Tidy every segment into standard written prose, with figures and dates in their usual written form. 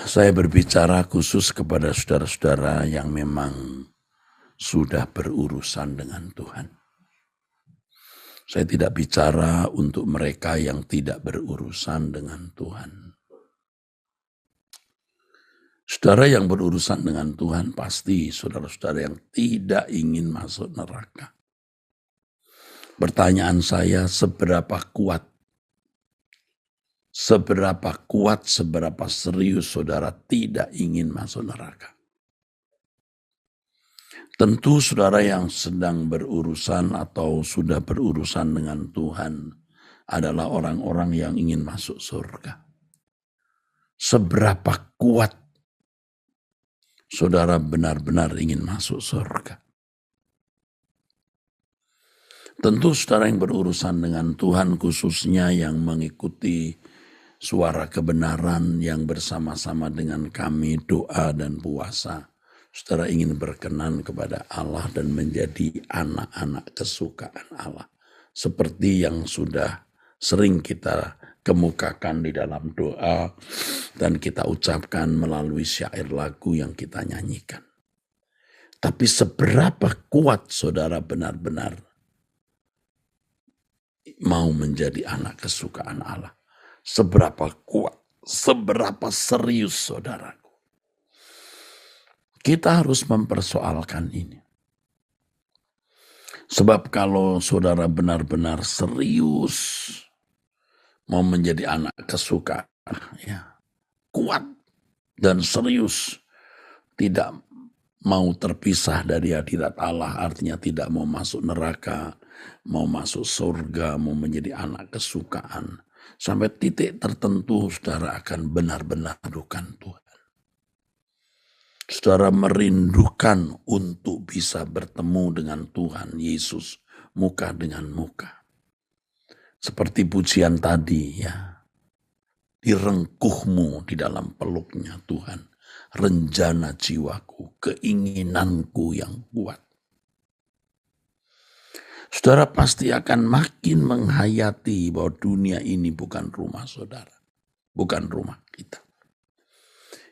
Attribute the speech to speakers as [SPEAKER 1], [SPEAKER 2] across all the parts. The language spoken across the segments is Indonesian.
[SPEAKER 1] Saya berbicara khusus kepada saudara-saudara yang memang sudah berurusan dengan Tuhan. Saya tidak bicara untuk mereka yang tidak berurusan dengan Tuhan. Saudara yang berurusan dengan Tuhan pasti saudara-saudara yang tidak ingin masuk neraka. Pertanyaan saya, seberapa kuat, seberapa serius saudara tidak ingin masuk neraka? Tentu saudara yang sedang berurusan atau sudah berurusan dengan Tuhan adalah orang-orang yang ingin masuk surga. Seberapa kuat saudara benar-benar ingin masuk surga? Tentu saudara yang berurusan dengan Tuhan, khususnya yang mengikuti suara kebenaran yang bersama-sama dengan kami doa dan puasa, saudara ingin berkenan kepada Allah dan menjadi anak-anak kesukaan Allah. Seperti yang sudah sering kita kemukakan di dalam doa dan kita ucapkan melalui syair lagu yang kita nyanyikan. Tapi seberapa kuat saudara benar-benar mau menjadi anak kesukaan Allah? Seberapa kuat, seberapa serius saudaraku? Kita harus mempersoalkan ini. Sebab kalau saudara benar-benar serius mau menjadi anak kesukaan, ya, kuat dan serius, tidak mau terpisah dari hadirat Allah, artinya tidak mau masuk neraka, mau masuk surga, mau menjadi anak kesukaan, sampai titik tertentu saudara akan benar-benar merindukan Tuhan. Saudara merindukan untuk bisa bertemu dengan Tuhan Yesus muka dengan muka. Seperti pujian tadi, ya, direngkuhmu di dalam peluknya Tuhan, renjana jiwaku, keinginanku yang kuat. Saudara pasti akan makin menghayati bahwa dunia ini bukan rumah saudara, bukan rumah kita.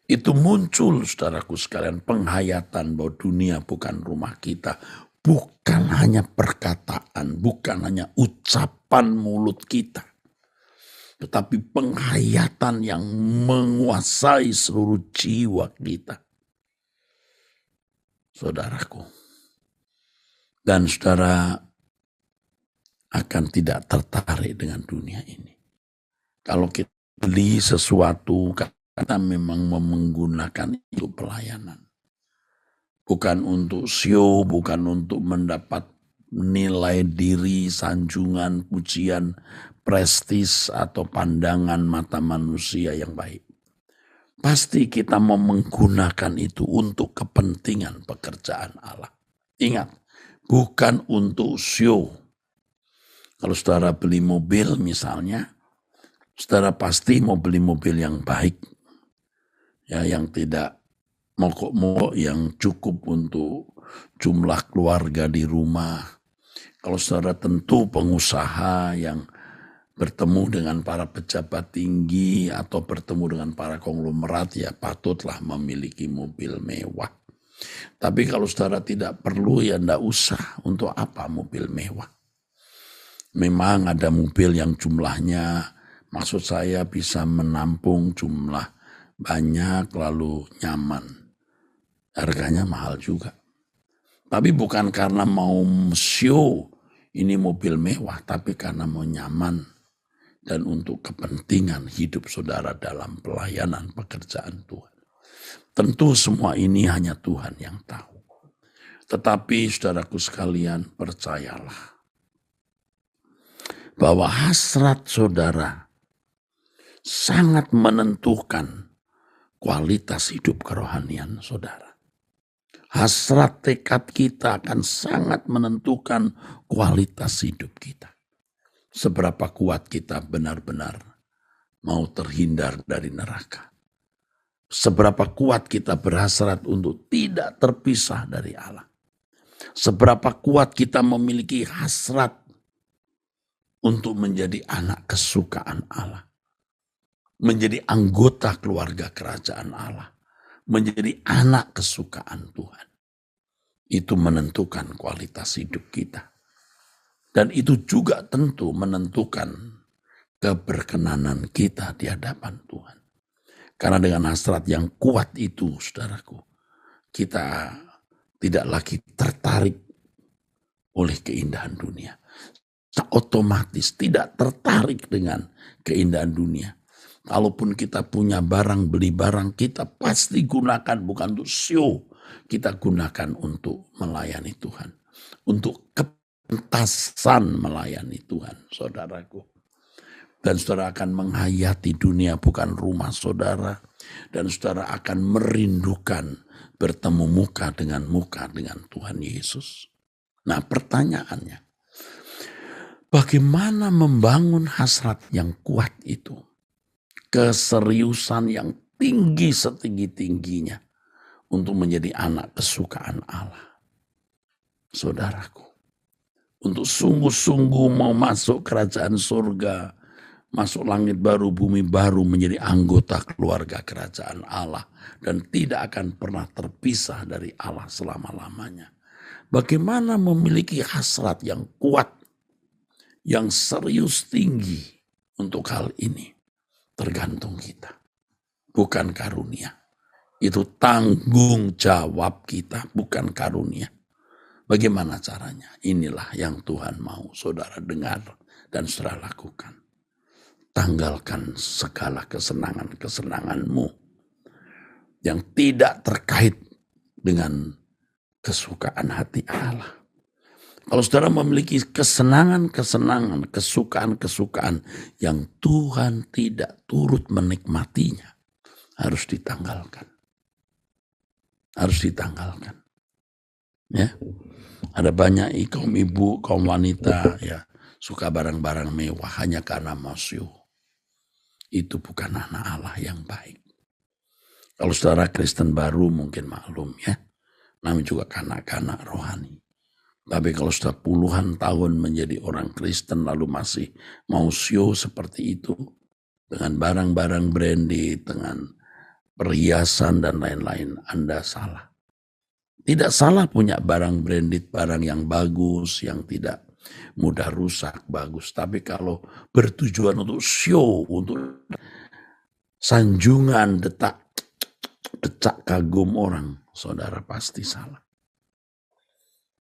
[SPEAKER 1] Itu muncul, saudaraku sekalian, penghayatan bahwa dunia bukan rumah kita. Bukan hanya perkataan, bukan hanya ucapan mulut kita. Tetapi penghayatan yang menguasai seluruh jiwa kita. Saudaraku. Dan saudara akan tidak tertarik dengan dunia ini. Kalau kita beli sesuatu, kita memang menggunakan itu pelayanan. Bukan untuk show, bukan untuk mendapat nilai diri, sanjungan, pujian, prestis, atau pandangan mata manusia yang baik. Pasti kita mau menggunakan itu untuk kepentingan pekerjaan Allah. Ingat, bukan untuk show. Kalau saudara beli mobil misalnya, saudara pasti mau beli mobil yang baik. Ya, yang tidak mogok-mogok, yang cukup untuk jumlah keluarga di rumah. Kalau saudara tentu pengusaha yang bertemu dengan para pejabat tinggi atau bertemu dengan para konglomerat, ya patutlah memiliki mobil mewah. Tapi kalau saudara tidak perlu, ya enggak usah. Untuk apa mobil mewah? Memang ada mobil yang jumlahnya, maksud saya bisa menampung jumlah banyak lalu nyaman. Harganya mahal juga. Tapi bukan karena mau show ini mobil mewah, tapi karena mau nyaman dan untuk kepentingan hidup saudara dalam pelayanan pekerjaan Tuhan. Tentu semua ini hanya Tuhan yang tahu. Tetapi saudaraku sekalian, percayalah bahwa hasrat saudara sangat menentukan kualitas hidup kerohanian saudara. Hasrat tekad kita akan sangat menentukan kualitas hidup kita. Seberapa kuat kita benar-benar mau terhindar dari neraka. Seberapa kuat kita berhasrat untuk tidak terpisah dari Allah. Seberapa kuat kita memiliki hasrat untuk menjadi anak kesukaan Allah. menjadi anggota keluarga kerajaan Allah, menjadi anak kesukaan Tuhan. Itu menentukan kualitas hidup kita. Dan itu juga tentu menentukan keberkenanan kita di hadapan Tuhan. Karena dengan hasrat yang kuat itu, saudaraku, kita tidak lagi tertarik oleh keindahan dunia. Kita otomatis tidak tertarik dengan keindahan dunia. Kalaupun kita punya barang, beli barang, kita pasti gunakan bukan untuk show. Kita gunakan untuk melayani Tuhan. Untuk kepantasan melayani Tuhan, saudaraku. Dan saudara akan menghayati dunia bukan rumah saudara. Dan saudara akan merindukan bertemu muka dengan Tuhan Yesus. Nah, pertanyaannya, bagaimana membangun hasrat yang kuat itu? Keseriusan yang tinggi setinggi-tingginya untuk menjadi anak kesukaan Allah. Saudaraku, untuk sungguh-sungguh mau masuk kerajaan surga, masuk langit baru, bumi baru, menjadi anggota keluarga kerajaan Allah, dan tidak akan pernah terpisah dari Allah selama-lamanya. Bagaimana memiliki hasrat yang kuat, yang serius tinggi untuk hal ini? Tergantung kita, bukan karunia. Itu tanggung jawab kita, bukan karunia. Bagaimana caranya? Inilah yang Tuhan mau saudara dengar dan saudara lakukan. Tanggalkan segala kesenangan-kesenanganmu yang tidak terkait dengan kesukaan hati Allah. Kalau saudara memiliki kesenangan-kesenangan, kesukaan-kesukaan yang Tuhan tidak turut menikmatinya, harus ditanggalkan. Harus ditanggalkan. Ya. Ada banyak kaum ibu, kaum wanita ya suka barang-barang mewah hanya karena masyu. Itu bukan anak Allah yang baik. Kalau saudara Kristen baru mungkin maklum ya. Namanya juga kanak-kanak rohani. Tapi kalau sudah puluhan tahun menjadi orang Kristen lalu masih mau show seperti itu, dengan barang-barang branded, dengan perhiasan dan lain-lain, Anda salah. Tidak salah punya barang branded, barang yang bagus, yang tidak mudah rusak, bagus. Tapi kalau bertujuan untuk show, untuk sanjungan, decak kagum orang, saudara pasti salah.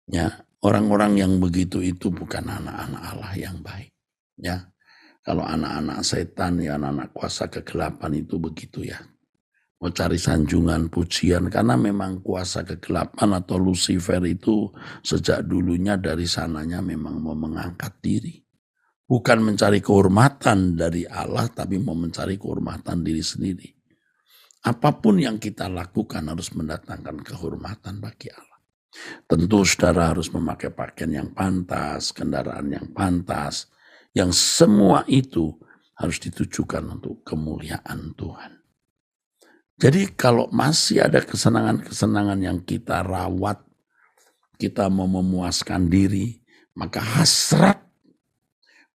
[SPEAKER 1] Ya, orang-orang yang begitu itu bukan anak-anak Allah yang baik. Ya, kalau anak-anak setan, ya anak-anak kuasa kegelapan itu begitu ya. Mau cari sanjungan, pujian, karena memang kuasa kegelapan atau Lucifer itu sejak dulunya dari sananya memang mau mengangkat diri. Bukan mencari kehormatan dari Allah, tapi mau mencari kehormatan diri sendiri. Apapun yang kita lakukan harus mendatangkan kehormatan bagi Allah. Tentu saudara harus memakai pakaian yang pantas, kendaraan yang pantas, yang semua itu harus ditujukan untuk kemuliaan Tuhan. Jadi kalau masih ada kesenangan-kesenangan yang kita rawat, kita mau memuaskan diri, maka hasrat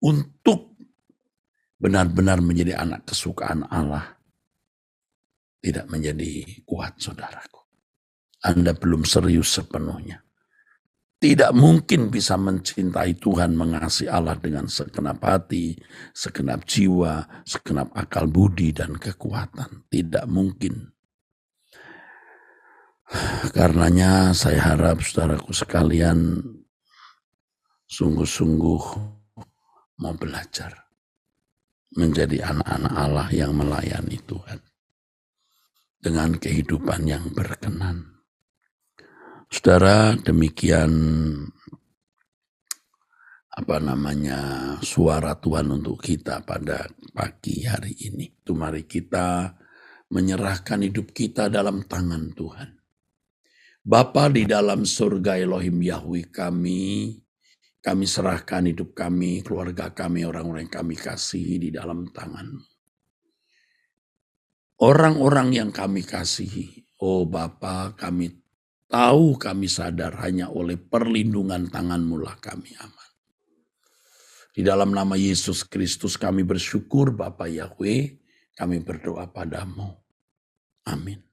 [SPEAKER 1] untuk benar-benar menjadi anak kesukaan Allah tidak menjadi kuat, saudaraku. Anda belum serius sepenuhnya. Tidak mungkin bisa mencintai Tuhan, mengasihi Allah dengan segenap hati, segenap jiwa, segenap akal budi dan kekuatan. Tidak mungkin. Karenanya saya harap saudaraku sekalian sungguh-sungguh mau belajar menjadi anak-anak Allah yang melayani Tuhan dengan kehidupan yang berkenan. Saudara, demikian suara Tuhan untuk kita pada pagi hari ini. Itu mari kita menyerahkan hidup kita dalam tangan Tuhan. Bapa di dalam surga, Elohim Yahweh kami serahkan hidup kami, keluarga kami, orang-orang yang kami kasihi di dalam tangan-Mu. Orang-orang yang kami kasihi, oh Bapa, kami tahu, kami sadar hanya oleh perlindungan tangan-Mu lah kami aman. Di dalam nama Yesus Kristus kami bersyukur Bapa Yahweh, Kami berdoa padamu. Amin.